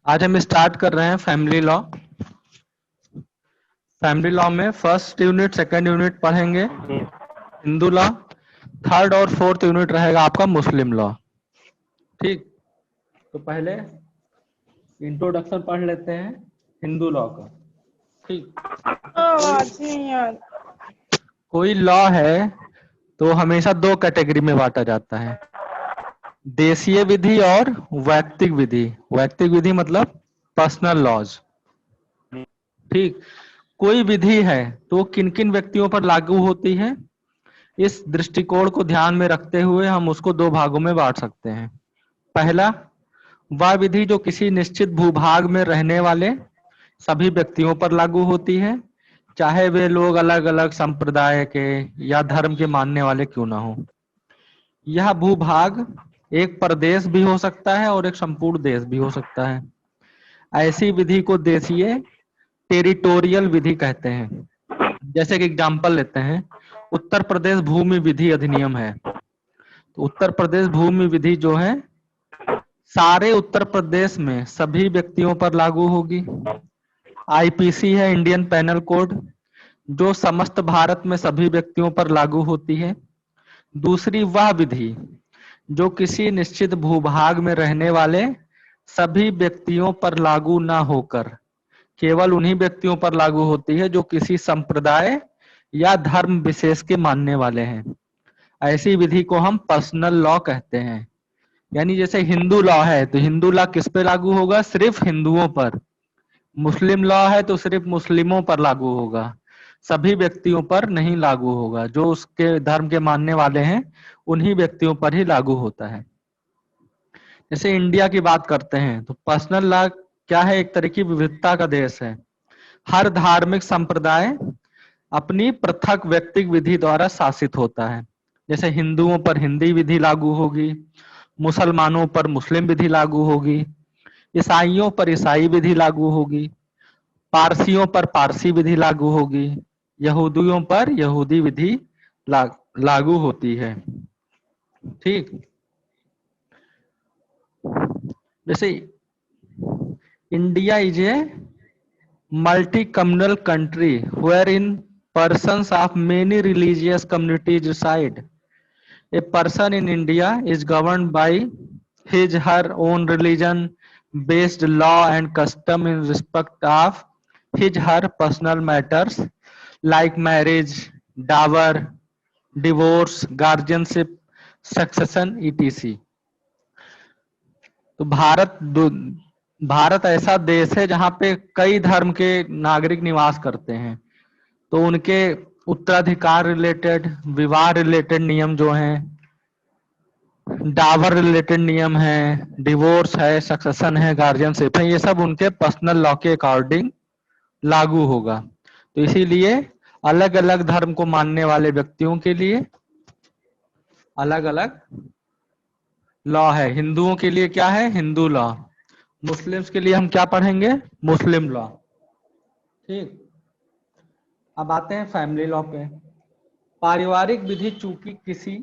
आज हम स्टार्ट कर रहे हैं फैमिली लॉ। फैमिली लॉ में फर्स्ट यूनिट सेकंड यूनिट पढ़ेंगे हिंदू लॉ, थर्ड और फोर्थ यूनिट रहेगा आपका मुस्लिम लॉ। ठीक, तो पहले इंट्रोडक्शन पढ़ लेते हैं हिंदू लॉ का। ठीक, कोई लॉ है तो हमेशा दो कैटेगरी में बांटा जाता है, देशीय विधि और वैयक्तिक विधि। वैयक्तिक विधि मतलब पर्सनल लॉज। ठीक, कोई विधि है तो किन किन व्यक्तियों पर लागू होती है, इस दृष्टिकोण को ध्यान में रखते हुए हम उसको दो भागों में बांट सकते हैं। पहला, वह विधि जो किसी निश्चित भूभाग में रहने वाले सभी व्यक्तियों पर लागू होती है, चाहे वे लोग अलग अलग संप्रदाय के या धर्म के मानने वाले क्यों ना हो। यह भूभाग एक प्रदेश भी हो सकता है और एक संपूर्ण देश भी हो सकता है। ऐसी विधि को देशीय टेरिटोरियल विधि कहते हैं। जैसे कि एग्जांपल लेते हैं, उत्तर प्रदेश भूमि विधि अधिनियम है। तो उत्तर प्रदेश भूमि विधि जो है सारे उत्तर प्रदेश में सभी व्यक्तियों पर लागू होगी। आईपीसी है इंडियन पेनल कोड, जो समस्त भारत में सभी व्यक्तियों पर लागू होती है। दूसरी वह विधि जो किसी निश्चित भूभाग में रहने वाले सभी व्यक्तियों पर लागू न होकर केवल उन्हीं व्यक्तियों पर लागू होती है जो किसी संप्रदाय या धर्म विशेष के मानने वाले हैं। ऐसी विधि को हम पर्सनल लॉ कहते हैं। यानी जैसे हिंदू लॉ है तो हिंदू लॉ किस पे लागू होगा, सिर्फ हिंदुओं पर। मुस्लिम लॉ है तो सिर्फ मुस्लिमों पर लागू होगा, सभी व्यक्तियों पर नहीं लागू होगा। जो उसके धर्म के मानने वाले हैं उन्हीं व्यक्तियों पर ही लागू होता है। जैसे इंडिया की बात करते हैं तो पर्सनल लॉ क्या है, एक तरह की विविधता का देश है। हर धार्मिक संप्रदाय अपनी पृथक व्यक्तिक विधि द्वारा शासित होता है। जैसे हिंदुओं पर हिंदी विधि लागू होगी, मुसलमानों पर मुस्लिम विधि लागू होगी, ईसाइयों पर ईसाई विधि लागू होगी, पारसियों पर पारसी विधि लागू होगी, यहूदियों पर यहूदी विधि लागू होती है। ठीक, जैसे India is a multi-communal country wherein persons of many religious communities reside. A person in India is governed by her own religion based law and custom in respect of her personal matters like marriage, dower, divorce, guardianship, succession, etc. तो भारत ऐसा देश है जहां पे कई धर्म के नागरिक निवास करते हैं। तो उनके उत्तराधिकार रिलेटेड, विवाह रिलेटेड नियम जो हैं, डावर रिलेटेड नियम है, डिवोर्स है, सक्सेशन है, गार्जियनशिप है, ये सब उनके पर्सनल लॉ के अकॉर्डिंग लागू होगा। तो इसीलिए अलग अलग धर्म को मानने वाले व्यक्तियों के लिए अलग अलग लॉ है। हिंदुओं के लिए क्या है, हिंदू लॉ। मुस्लिम्स के लिए हम क्या पढ़ेंगे, मुस्लिम लॉ। ठीक, अब आते हैं फैमिली लॉ पे। पारिवारिक विधि चूंकि किसी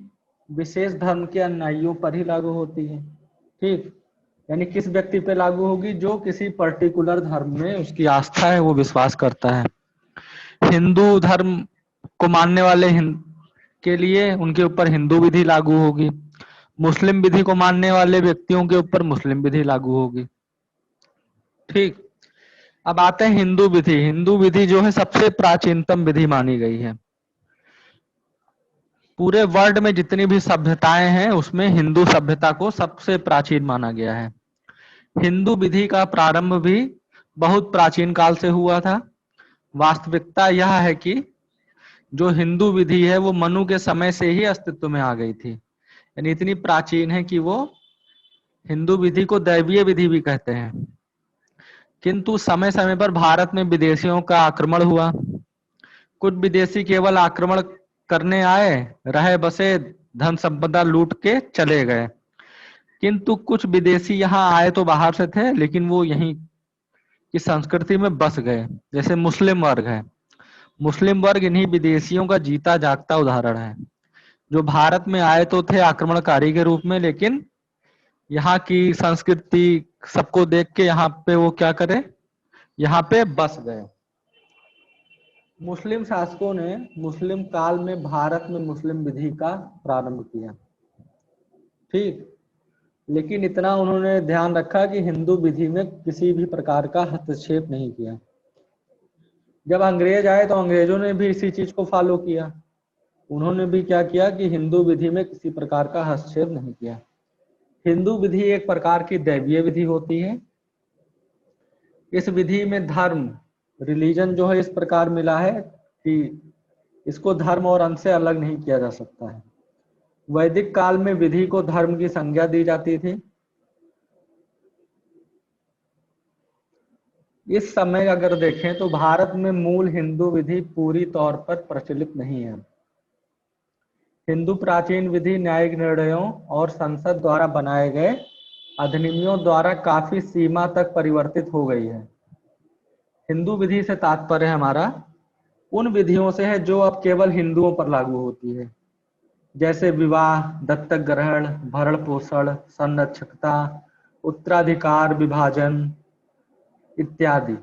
विशेष धर्म के अनुयायियों पर ही लागू होती है। ठीक, यानी किस व्यक्ति पे लागू होगी, जो किसी पर्टिकुलर धर्म में उसकी आस्था है, वो विश्वास करता है। हिंदू धर्म को मानने वाले के लिए उनके ऊपर हिंदू विधि लागू होगी, मुस्लिम विधि को मानने वाले व्यक्तियों के ऊपर मुस्लिम विधि लागू होगी। ठीक, अब आते हैं हिंदू विधि। हिंदू विधि जो है सबसे प्राचीनतम विधि मानी गई है। पूरे वर्ल्ड में जितनी भी सभ्यताएं हैं उसमें हिंदू सभ्यता को सबसे प्राचीन माना गया है। हिंदू विधि का प्रारंभ भी बहुत प्राचीन काल से हुआ था। वास्तविकता यह है कि जो हिंदू विधि है वो मनु के समय से ही अस्तित्व में आ गई थी। यानी इतनी प्राचीन है कि वो हिंदू विधि को दैवीय विधि भी कहते हैं। किंतु समय समय पर भारत में विदेशियों का आक्रमण हुआ। कुछ विदेशी केवल आक्रमण करने आए, रहे बसे, धन संपदा लूट के चले गए। किंतु कुछ विदेशी यहाँ आए तो बाहर से थे, लेकिन वो यहीं की संस्कृति में बस गए। जैसे मुस्लिम वर्ग है, मुस्लिम वर्ग इन्हीं विदेशियों का जीता जागता उदाहरण है, जो भारत में आए तो थे आक्रमणकारी के रूप में, लेकिन यहाँ की संस्कृति, सबको देख के यहाँ पे वो क्या करे, यहाँ पे बस गए। मुस्लिम शासकों ने मुस्लिम काल में भारत में मुस्लिम विधि का प्रारंभ किया, ठीक। लेकिन इतना उन्होंने ध्यान रखा कि हिंदू विधि में किसी भी प्रकार का हस्तक्षेप नहीं किया। जब अंग्रेज आए तो अंग्रेजों ने भी इसी चीज को फॉलो किया। उन्होंने भी क्या किया कि हिंदू विधि में किसी प्रकार का हस्तक्षेप नहीं किया। हिंदू विधि एक प्रकार की दैवीय विधि होती है। इस विधि में धर्म, रिलीजन जो है इस प्रकार मिला है कि इसको धर्म और अंश से अलग नहीं किया जा सकता है। वैदिक काल में विधि को धर्म की संज्ञा दी जाती थी। इस समय अगर देखें तो भारत में मूल हिंदू विधि पूरी तौर पर प्रचलित नहीं है। हिंदू प्राचीन विधि न्यायिक निर्णयों और संसद द्वारा बनाए गए अधिनियमों द्वारा काफी सीमा तक परिवर्तित हो गई है। हिंदू विधि से तात्पर्य हमारा उन विधियों से है जो अब केवल हिंदुओं पर लागू होती है, जैसे विवाह, दत्तक ग्रहण, भरण पोषण, संरक्षकता, उत्तराधिकार, विभाजन इत्यादि,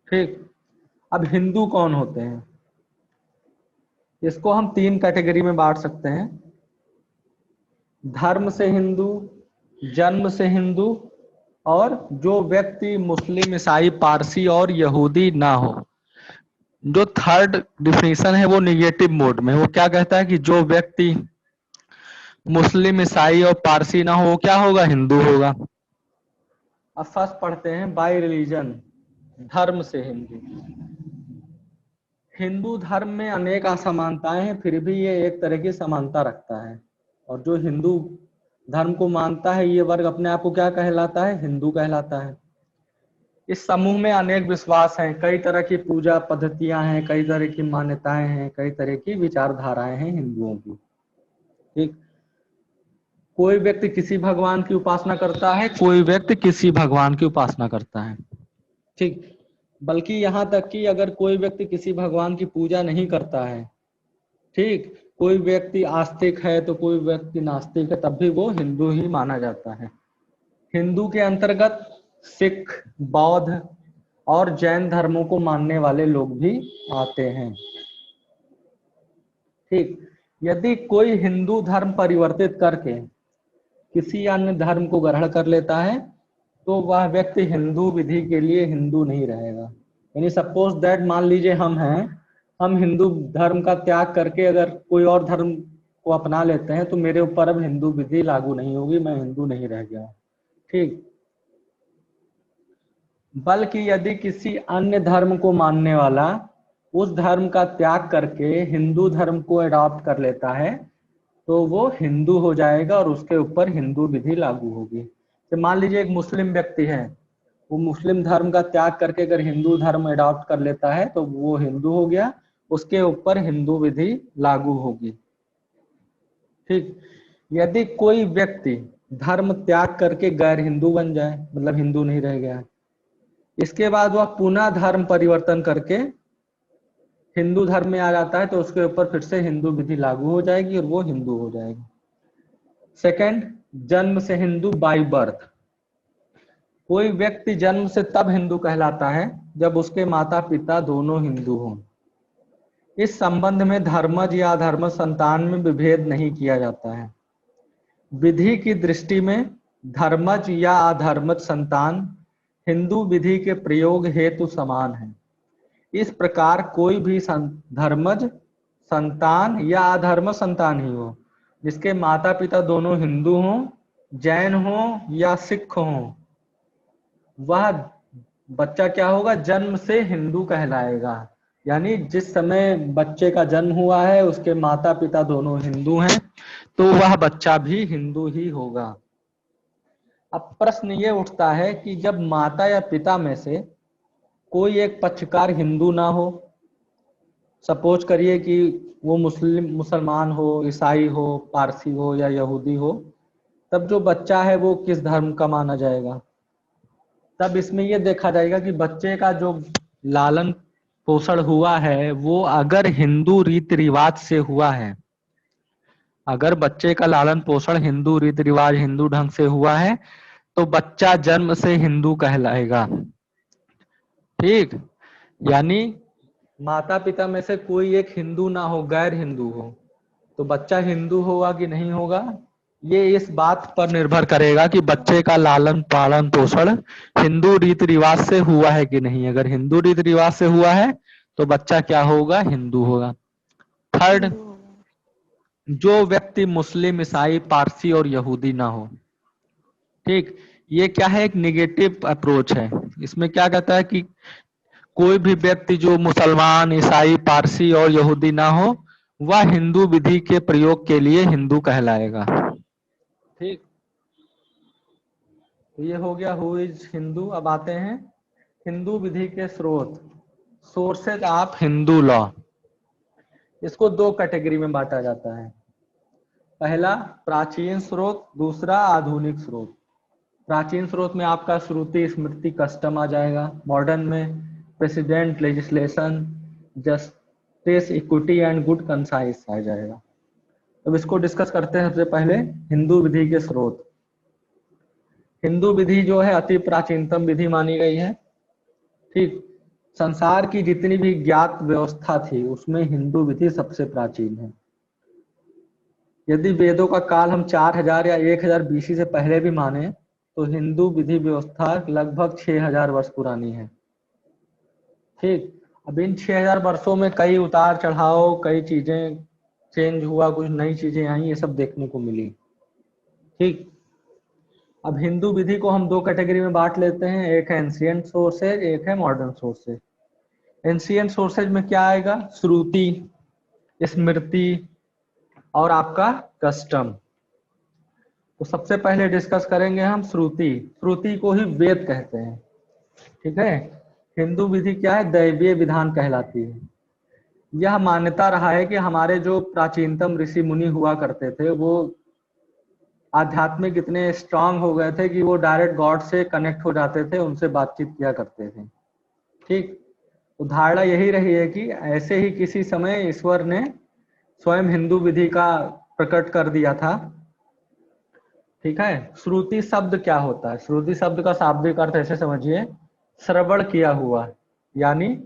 ठीक। अब हिंदू कौन होते हैं? इसको हम 3 कैटेगरी में बांट सकते हैं। धर्म से हिंदू, जन्म से हिंदू, और जो व्यक्ति मुस्लिम, ईसाई, पारसी और यहूदी ना हो। जो थर्ड डिफिनेशन है वो निगेटिव मोड में, वो क्या कहता है कि जो व्यक्ति मुस्लिम, ईसाई और पारसी ना हो वो क्या होगा, हिंदू होगा। अब फर्स्ट पढ़ते हैं बाय रिलीजन, धर्म से हिंदू। हिंदू धर्म में अनेक असमानताएं हैं, फिर भी ये एक तरह की समानता रखता है। और जो हिंदू धर्म को मानता है ये वर्ग अपने आप को क्या कहलाता है, हिंदू कहलाता है। इस समूह में अनेक विश्वास हैं, कई तरह की पूजा पद्धतियां हैं, कई तरह की मान्यताएं हैं, कई तरह की विचारधाराएं हैं हिंदुओं की, ठीक। कोई व्यक्ति किसी भगवान की उपासना करता है, कोई व्यक्ति किसी भगवान की उपासना करता है, ठीक। बल्कि यहाँ तक कि अगर कोई व्यक्ति किसी भगवान की पूजा नहीं करता है, ठीक, कोई व्यक्ति आस्तिक है तो कोई व्यक्ति नास्तिक है, तब भी वो हिंदू ही माना जाता है। हिंदू के अंतर्गत सिख, बौद्ध और जैन धर्मों को मानने वाले लोग भी आते हैं, ठीक। यदि कोई हिंदू धर्म परिवर्तित करके किसी अन्य धर्म को ग्रहण कर लेता है तो वह व्यक्ति हिंदू विधि के लिए हिंदू नहीं रहेगा। यानी सपोज दैट, मान लीजिए हम हैं, हम हिंदू धर्म का त्याग करके अगर कोई और धर्म को अपना लेते हैं तो मेरे ऊपर अब हिंदू विधि लागू नहीं होगी, मैं हिंदू नहीं रह गया, ठीक। बल्कि यदि किसी अन्य धर्म को मानने वाला उस धर्म का त्याग करके हिंदू धर्म को अडॉप्ट कर लेता है तो वो हिंदू हो जाएगा और उसके ऊपर हिंदू विधि लागू होगी। तो मान लीजिए एक मुस्लिम व्यक्ति है, वो मुस्लिम धर्म का त्याग करके अगर हिंदू धर्म अडॉप्ट कर लेता है तो वो हिंदू हो गया, उसके ऊपर हिंदू विधि लागू होगी, ठीक। यदि कोई व्यक्ति धर्म त्याग करके गैर हिंदू बन जाए, मतलब हिंदू नहीं रह गया, इसके बाद वह पुनः धर्म परिवर्तन करके हिंदू धर्म में आ जाता है तो उसके ऊपर फिर से हिंदू विधि लागू हो जाएगी और वो हिंदू हो जाएगा। सेकंड, जन्म से हिंदू बाय बर्थ। कोई व्यक्ति जन्म से तब हिंदू कहलाता है जब उसके माता पिता दोनों हिंदू हों। इस संबंध में धर्मज या अधर्मज संतान में विभेद नहीं किया जाता है। विधि की दृष्टि में धर्मज या अधर्मज संतान हिंदू विधि के प्रयोग हेतु समान है। इस प्रकार कोई भी धर्मज संतान या अधर्मज संतान ही हो जिसके माता पिता दोनों हिंदू हों, जैन हों या सिख हों, वह बच्चा क्या होगा, जन्म से हिंदू कहलाएगा। यानी जिस समय बच्चे का जन्म हुआ है उसके माता पिता दोनों हिंदू हैं तो वह बच्चा भी हिंदू ही होगा। अब प्रश्न ये उठता है कि जब माता या पिता में से कोई एक पक्षकार हिंदू ना हो, सपोज करिए कि वो मुसलमान हो, ईसाई हो, पारसी हो या यहूदी हो, तब जो बच्चा है वो किस धर्म का माना जाएगा? तब इसमें ये देखा जाएगा कि बच्चे का जो लालन पोषण हुआ है वो अगर हिंदू रीति रिवाज से हुआ है अगर बच्चे का लालन पोषण हिंदू रीति रिवाज हिंदू ढंग से हुआ है तो बच्चा जन्म से हिंदू कहलाएगा। ठीक, यानी माता पिता में से कोई एक हिंदू ना हो, गैर हिंदू हो, तो बच्चा हिंदू होगा कि नहीं होगा, ये इस बात पर निर्भर करेगा कि बच्चे का लालन पालन पोषण हिंदू रीति रिवाज से हुआ है कि नहीं। अगर हिंदू रीति रिवाज से हुआ है तो बच्चा क्या होगा, हिंदू होगा। थर्ड, जो व्यक्ति मुस्लिम, ईसाई, पारसी और यहूदी ना हो। ठीक, ये क्या है, एक निगेटिव अप्रोच है। इसमें क्या कहता है कि कोई भी व्यक्ति जो मुसलमान, ईसाई, पारसी और यहूदी ना हो वह हिंदू विधि के प्रयोग के लिए हिंदू कहलाएगा। ठीक, तो ये हो गया हु इज हिंदू। अब आते हैं हिंदू विधि के स्रोत, सोर्सेज ऑफ हिंदू लॉ। इसको दो कैटेगरी में बांटा जाता है। पहला प्राचीन स्रोत, दूसरा आधुनिक स्रोत। प्राचीन स्रोत में आपका श्रुति, स्मृति, कस्टम आ जाएगा। मॉडर्न में president, legislation, justice, equity and good conscience आ जाएगा। अब इसको डिस्कस करते हैं। सबसे पहले हिंदू विधि के स्रोत। हिंदू विधि जो है अति प्राचीनतम विधि मानी गई है। ठीक, संसार की जितनी भी ज्ञात व्यवस्था थी उसमें हिंदू विधि सबसे प्राचीन है। यदि वेदों का काल हम 4000 या 1000 BC से पहले भी माने तो हिंदू विधि व्यवस्था लगभग 6000 वर्ष पुरानी है। ठीक, अब इन 6000 वर्षों में कई उतार चढ़ाव, कई चीजें चेंज हुआ, कुछ नई चीजें आई, ये सब देखने को मिली। ठीक, अब हिंदू विधि को हम दो कैटेगरी में बांट लेते हैं, एक है एंशिएंट सोर्सेज, एक है मॉडर्न सोर्सेज। एंशिएंट सोर्सेज में क्या आएगा, श्रुति, स्मृति और आपका कस्टम। तो सबसे पहले डिस्कस करेंगे हम श्रुति। श्रुति को ही वेद कहते हैं। ठीक है, हिंदू विधि क्या है, दैवीय विधान कहलाती है। यह मान्यता रहा है कि हमारे जो प्राचीनतम ऋषि मुनि हुआ करते थे वो आध्यात्मिक इतने स्ट्रांग हो गए थे कि वो डायरेक्ट गॉड से कनेक्ट हो जाते थे, उनसे बातचीत किया करते थे। ठीक, तो धारणा यही रही है कि ऐसे ही किसी समय ईश्वर ने स्वयं हिंदू विधि का प्रकट कर दिया था। ठीक है, श्रुति शब्द क्या होता है, श्रुति शब्द का शाब्दिक अर्थ ऐसे समझिए, श्रवण किया हुआ, यानी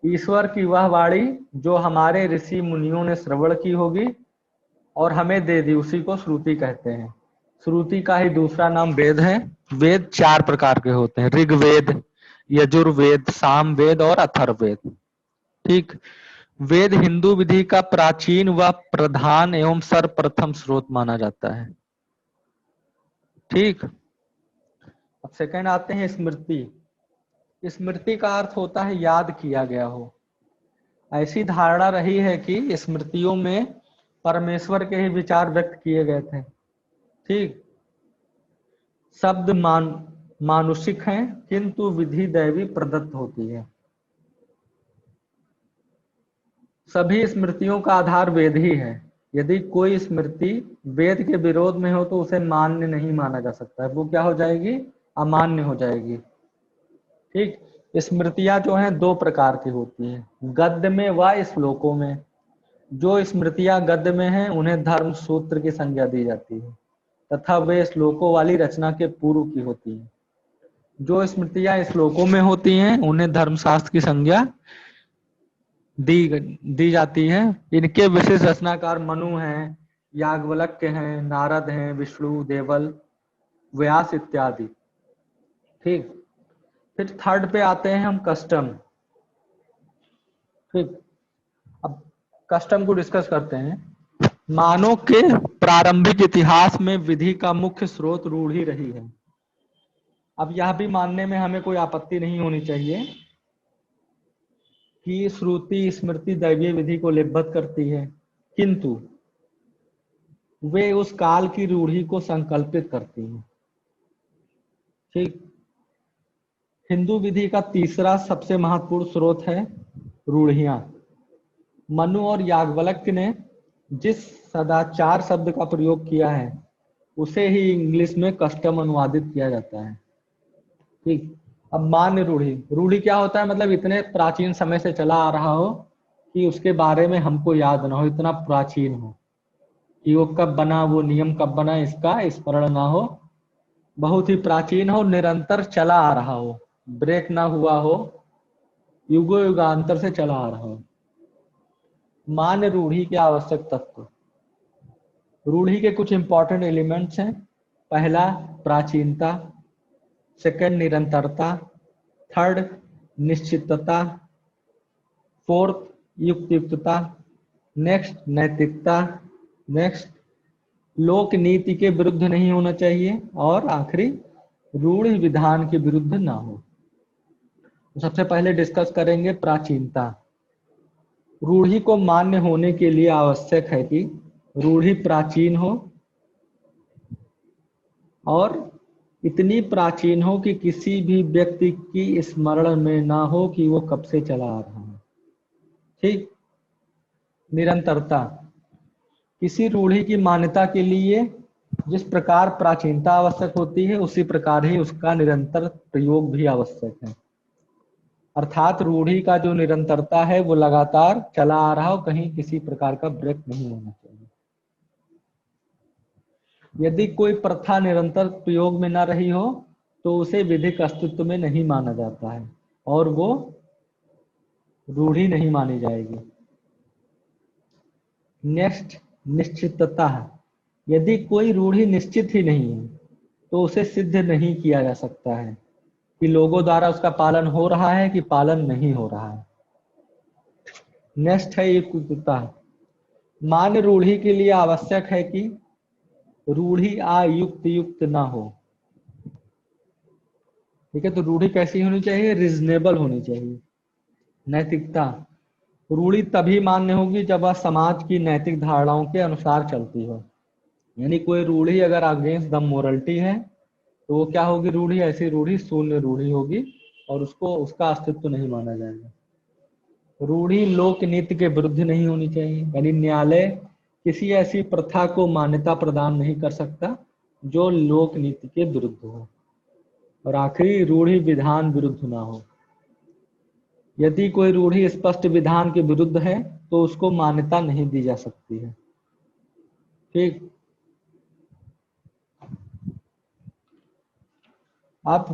ईश्वर की वह वाणी जो हमारे ऋषि मुनियों ने श्रवण की होगी और हमें दे दी, उसी को श्रुति कहते हैं। श्रुति का ही दूसरा नाम वेद है। वेद 4 प्रकार के होते हैं, ऋग्वेद, यजुर्वेद, सामवेद और अथर्ववेद। ठीक, वेद हिंदू विधि का प्राचीन व प्रधान एवं सर्वप्रथम स्रोत माना जाता है। ठीक, अब सेकंड आते हैं स्मृति। स्मृति का अर्थ होता है याद किया गया हो। ऐसी धारणा रही है कि स्मृतियों में परमेश्वर के ही विचार व्यक्त किए गए थे। ठीक, शब्द मानुषिक हैं किंतु विधि दैवी प्रदत्त होती है। सभी स्मृतियों का आधार वेद ही है। यदि कोई स्मृति वेद के विरोध में हो तो उसे मान्य नहीं माना जा सकता है, वो क्या हो जाएगी, अमान्य हो जाएगी। ठीक, स्मृतियां जो हैं दो प्रकार की होती हैं, गद्य में व श्लोकों में। जो स्मृतियां गद्य में हैं उन्हें धर्म सूत्र की संज्ञा दी जाती है तथा वे श्लोकों वाली रचना के पूर्व की होती है। जो स्मृतियां श्लोकों में होती हैं उन्हें धर्मशास्त्र की संज्ञा दी जाती है। इनके विशेष रचनाकार मनु हैं, याज्ञवल्क्य हैं, नारद हैं, विष्णु, देवल, व्यास इत्यादि। ठीक, फिर थर्ड पे आते हैं हम कस्टम। ठीक, अब कस्टम को डिस्कस करते हैं। मानव के प्रारंभिक इतिहास में विधि का मुख्य स्रोत रूढ़ी रही है। अब यह भी मानने में हमें कोई आपत्ति नहीं होनी चाहिए कि श्रुति स्मृति दैवीय विधि को लिपिबद्ध करती है, किंतु वे उस काल की रूढ़ी को संकल्पित करती हैं। ठीक, हिंदू विधि का तीसरा सबसे महत्वपूर्ण स्रोत है रूढ़ियां। मनु और याज्ञवल्क्य ने जिस सदाचार शब्द का प्रयोग किया है उसे ही इंग्लिश में कस्टम अनुवादित किया जाता है। ठीक, अब मान्य रूढ़ी। रूढ़ी क्या होता है, मतलब इतने प्राचीन समय से चला आ रहा हो कि उसके बारे में हमको याद ना हो, इतना प्राचीन हो। कि वो कब बना, वो नियम कब बना, इसका स्मरण ना हो, बहुत ही प्राचीन हो, निरंतर चला आ रहा हो, ब्रेक ना हुआ हो, युगो युगांतर से चला आ रहा हो। मान्य रूढ़ी के आवश्यक तत्व। रूढ़ी के कुछ इंपॉर्टेंट एलिमेंट्स हैं। पहला प्राचीनता, सेकंड निरंतरता, थर्ड निश्चितता, फोर्थ युक्तियुक्तता, नेक्स्ट नैतिकता, नेक्स्ट लोक नीति के विरुद्ध नहीं होना चाहिए, और आखिरी रूढ़ विधान के विरुद्ध ना हो। तो सबसे पहले डिस्कस करेंगे प्राचीनता। रूढ़ी को मान्य होने के लिए आवश्यक है कि रूढ़ी प्राचीन हो, और इतनी प्राचीन हो कि किसी भी व्यक्ति की स्मरण में ना हो कि वो कब से चला आ रहा है। ठीक। निरंतरता, किसी रूढ़ी की मान्यता के लिए जिस प्रकार प्राचीनता आवश्यक होती है, उसी प्रकार ही उसका निरंतर प्रयोग भी आवश्यक है। अर्थात रूढ़ी का जो निरंतरता है वो लगातार चला आ रहा हो, कहीं किसी प्रकार का ब्रेक नहीं होना चाहिए। यदि कोई प्रथा निरंतर प्रयोग में न रही हो तो उसे विधिक अस्तित्व में नहीं माना जाता है, और वो रूढ़ी नहीं मानी जाएगी। नेक्स्ट निश्चितता है। यदि कोई रूढ़ी निश्चित ही नहीं है तो उसे सिद्ध नहीं किया जा सकता है कि लोगों द्वारा उसका पालन हो रहा है कि पालन नहीं हो रहा है। नेक्स्ट है युक्तियुक्तता। मान्य रूढ़ी के लिए आवश्यक है कि रूढ़ी अयुक्त युक्त ना हो। ठीक है, तो रूढ़ी कैसी होनी चाहिए? रीजनेबल होनी चाहिए। नैतिकता, रूढ़ी तभी मान्य होगी जब वह समाज की नैतिक धारणाओं के अनुसार चलती हो। यानी कोई रूढ़ी अगर अगेंस्ट द मोरलिटी है तो वो क्या होगी? रूढ़ी, ऐसी रूढ़ी शून्य रूढ़ी होगी और उसको उसका अस्तित्व नहीं माना जाएगा। रूढ़ी लोक नीति के विरुद्ध नहीं होनी चाहिए, यानी न्यायालय किसी ऐसी प्रथा को मान्यता प्रदान नहीं कर सकता जो लोक नीति के विरुद्ध हो। और आखिरी, रूढ़ी विधान विरुद्ध ना हो। यदि कोई रूढ़ी स्पष्ट विधान के विरुद्ध है तो उसको मान्यता नहीं दी जा सकती है। ठीक। अब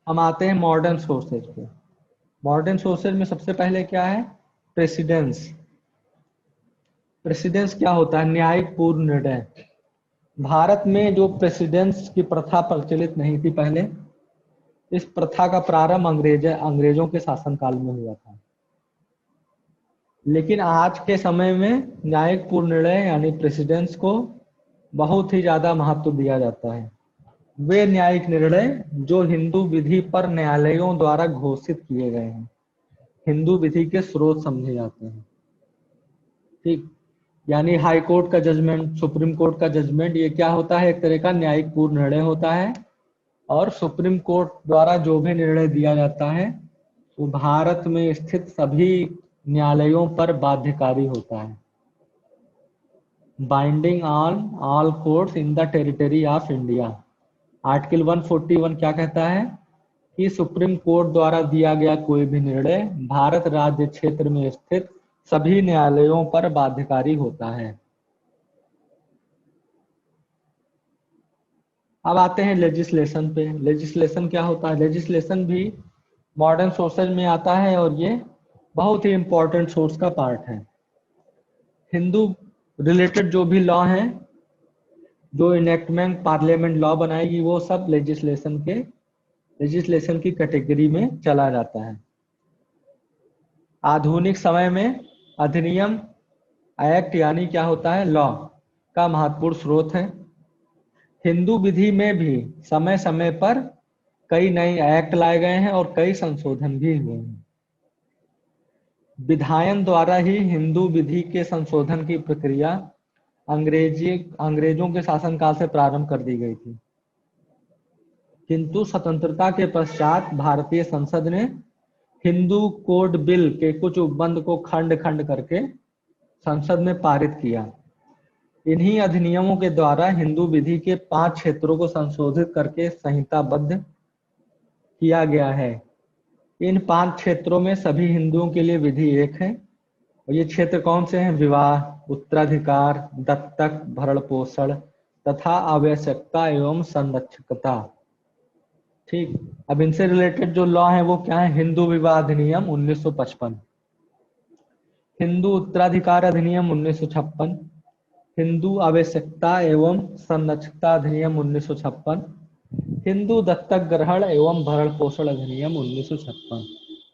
हम आते हैं मॉडर्न सोर्सेज पे। मॉडर्न सोर्सेज में सबसे पहले क्या है? प्रेसिडेंस। प्रेसिडेंस क्या होता है? न्यायिक पूर्व निर्णय। भारत में जो प्रेसिडेंस की प्रथा प्रचलित नहीं थी पहले, इस प्रथा का प्रारंभ अंग्रेजों के शासनकाल में हुआ था। लेकिन आज के समय में न्यायिक पूर्व निर्णय यानी प्रेसिडेंस को बहुत ही ज्यादा महत्व दिया जाता है। वे न्यायिक निर्णय जो हिंदू विधि पर न्यायालयों द्वारा घोषित किए गए हैं, हिंदू विधि के स्रोत समझे जाते हैं। ठीक। यानी हाई कोर्ट का जजमेंट, सुप्रीम कोर्ट का जजमेंट, ये क्या होता है? एक तरह का न्यायिक पूर्व निर्णय होता है। और सुप्रीम कोर्ट द्वारा जो भी निर्णय दिया जाता है वो भारत में स्थित सभी न्यायालयों पर बाध्यकारी होता है। Binding on all courts in the territory of India. Article 141 क्या कहता है? कि सुप्रीम कोर्ट द्वारा दिया गया कोई भी निर्णय भारत राज्य क्षेत्र में स्थित सभी न्यायालयों पर बाध्यकारी होता है। अब आते हैं लेजिस्लेशन पे। लेजिस्लेशन क्या होता है? लेजिस्लेशन भी मॉडर्न सोर्सेज में आता है और ये बहुत ही इंपॉर्टेंट सोर्स का पार्ट है। हिंदू रिलेटेड जो भी लॉ हैं, जो इनेक्टमेंट पार्लियामेंट लॉ बनाएगी, वो सब लेजिस्लेशन की कैटेगरी में चला जाता है। आधुनिक समय में अधिनियम, एक्ट यानी क्या होता है? लॉ का महत्वपूर्ण स्रोत है। हिंदू विधि में भी समय समय पर कई नए एक्ट लाए गए हैं और कई संशोधन भी हुए हैं। विधायन द्वारा ही हिंदू विधि के संशोधन की प्रक्रिया अंग्रेजों के शासनकाल से प्रारंभ कर दी गई थी, किंतु स्वतंत्रता के पश्चात भारतीय संसद ने हिंदू कोड बिल के कुछ उपबंध को खंड खंड करके संसद में पारित किया। इन्हीं अधिनियमों के द्वारा हिंदू विधि के 5 क्षेत्रों को संशोधित करके संहिताबद्ध किया गया है। इन 5 क्षेत्रों में सभी हिंदुओं के लिए विधि एक है। और ये क्षेत्र कौन से हैं? विवाह, उत्तराधिकार, दत्तक, भरण पोषण तथा आवश्यकता एवं संरक्षकता। ठीक, अब इनसे रिलेटेड जो लॉ है वो क्या है? हिंदू विवाह अधिनियम 1955, हिंदू उत्तराधिकार अधिनियम 1956, हिंदू आवश्यकता एवं संरक्षकता अधिनियम 1956, हिंदू दत्तक ग्रहण एवं भरण पोषण अधिनियम 1956।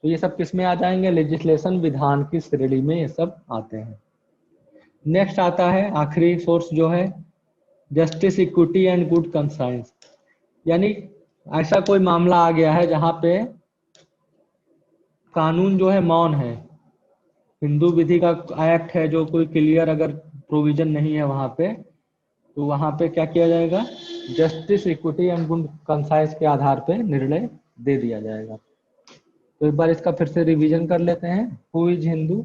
तो ये सब किस में आ जाएंगे? लेजिस्लेशन, विधान की श्रेणी में ये सब आते हैं। नेक्स्ट आता है आखिरी सोर्स जो है justice, equity and good conscience, यानी ऐसा कोई मामला आ गया है जहां पे कानून जो है मौन है, हिंदू विधि का एक्ट है जो कोई क्लियर अगर प्रोविजन नहीं है वहां पे, तो वहां पे क्या किया जाएगा? Justice, equity and good conscience के आधार पे निर्णय दे दिया जाएगा। तो एक बार इसका फिर से रिवीजन कर लेते हैं। हु इज हिंदू,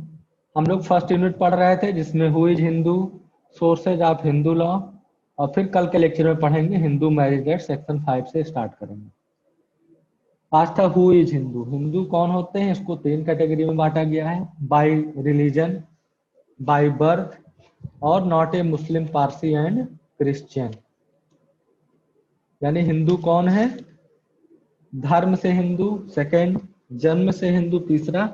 हम लोग फर्स्ट यूनिट पढ़ रहे थे जिसमें who is Hindu, sources of Hindu law, और फिर कल के लेक्चर में पढ़ेंगे हिंदू मैरिज एक्ट सेक्शन 5 से स्टार्ट करेंगे। आज था हु इज हिंदू। हिंदू कौन होते हैं? इसको 3 कैटेगरी में बांटा गया है, बाय रिलीजन, बाय बर्थ और not a Muslim, Parsi and Christian. यानी हिंदू कौन है? धर्म से हिंदू, सेकंड जन्म से हिंदू, तीसरा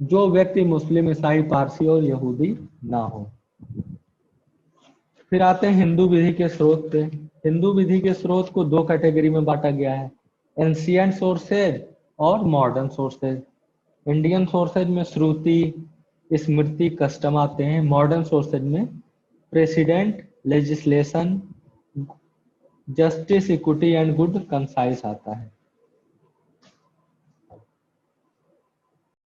जो व्यक्ति मुस्लिम, ईसाई, पारसी और यहूदी ना हो। फिर आते हैं हिंदू विधि के स्रोत पे। हिंदू विधि के स्रोत को 2 कैटेगरी में बांटा गया है, एंशिएंट सोर्सेज और मॉडर्न सोर्सेज। इंडियन सोर्सेज में श्रुति, स्मृति, कस्टम आते हैं। मॉडर्न सोर्सेज में president, legislation, justice, equity and good conscience आता है।